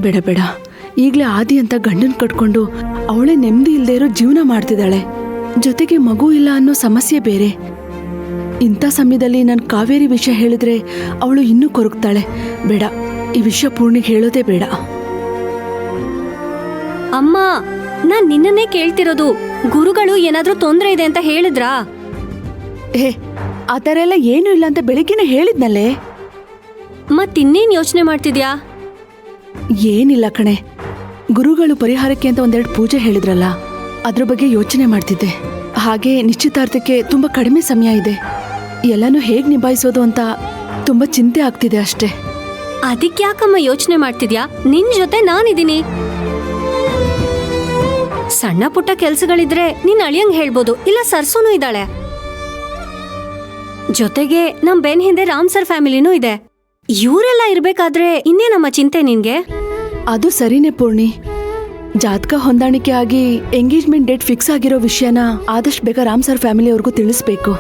ಬೇಡ ಬೇಡ, ಈಗಲೇ ಆದಿ ಅಂತ ಗಂಡನ್ ಕಟ್ಕೊಂಡು ಅವಳೇ ನೆಮ್ಮದಿ ಇಲ್ಲದೆ ಇರೋ ಜೀವನ ಮಾಡ್ತಿದ್ದಾಳೆ. ಜೊತೆಗೆ ಮಗು ಇಲ್ಲ ಅನ್ನೋ ಸಮಸ್ಯೆ ಬೇರೆ. ಇಂಥ ಸಮಯದಲ್ಲಿ ನಾನು ಕಾವೇರಿ ವಿಷಯ ಹೇಳಿದ್ರೆ ಅವಳು ಇನ್ನೂ ಕೊರಗ್ತಾಳೆ. ಬೇಡ, ಈ ವಿಷಯ ಪೂರ್ಣಿಗೆ ಹೇಳೋದೇ ಬೇಡ. ಅಮ್ಮ, ನಾನ್ ನಿನ್ನನ್ನೇ ಕೇಳ್ತಿರೋದು. ಗುರುಗಳು ಏನಾದ್ರೂ ತೊಂದ್ರೆ ಇದೆ ಅಂತ ಹೇಳಿದ್ರಾ? ಆ ಥರ ಎಲ್ಲ ಏನೂ ಇಲ್ಲ ಅಂತ ಬೆಳಿಗ್ಗೆನೆ ಹೇಳಿದ್ನಲ್ಲೇ. ಮತ್ತಿನ್ನೇನ್ ಯೋಚನೆ ಮಾಡ್ತಿದ್ಯಾ? ಏನಿಲ್ಲ ಕಣೆ, ಗುರುಗಳು ಪರಿಹಾರಕ್ಕೆ ಅಂತ ಒಂದೆರಡು ಪೂಜೆ ಹೇಳಿದ್ರಲ್ಲ, ಅದ್ರ ಬಗ್ಗೆ ಯೋಚನೆ ಮಾಡ್ತಿದ್ದೆ. ಹಾಗೆ ನಿಶ್ಚಿತಾರ್ಥಕ್ಕೆ ತುಂಬಾ ಕಡಿಮೆ ಸಮಯ ಇದೆ. ಎಲ್ಲನೂ ಹೇಗ್ ನಿಭಾಯಿಸೋದು ಅಂತ ತುಂಬಾ ಚಿಂತೆ ಆಗ್ತಿದೆ ಅಷ್ಟೇ. ಅದಕ್ಯಾಕಮ್ಮ ಯೋಚನೆ ಮಾಡ್ತಿದ್ಯಾ? ನಿನ್ ಜೊತೆ ನಾನಿದ್ದೀನಿ. ಸಣ್ಣ ಪುಟ್ಟ ಕೆಲ್ಸಗಳಿದ್ರೆ ನೀನ್ ಅಳಿಯಂಗ್ ಹೇಳ್ಬೋದು, ಇಲ್ಲ ಸರ್ಸೂನು ಇದ್ದಾಳೆ. ಜೊತೆಗೆ ನಮ್ ಬೆನ್ ಹಿಂದೆ ರಾಮ್ ಸರ್ ಫ್ಯಾಮಿಲಿನೂ ಇದೆ. ಇವರೆಲ್ಲ ಇರ್ಬೇಕಾದ್ರೆ ಇನ್ನೇನಮ್ಮ ಚಿಂತೆ ನಿನ್ಗೆ? ಅದು ಸರಿನೇ ಪೂರ್ಣಿ. ಜಾತಕ ಹೊಂದಾಣಿಕೆ ಆಗಿ ಎಂಗೇಜ್ಮೆಂಟ್ ಡೇಟ್ ಫಿಕ್ಸ್ ಆಗಿರೋ ವಿಷಯನ ಆದಷ್ಟು ಬೇಗ ರಾಮ್ ಸರ್ ಫ್ಯಾಮಿಲಿ ಅವ್ರಿಗೂ ತಿಳಿಸ್ಬೇಕು.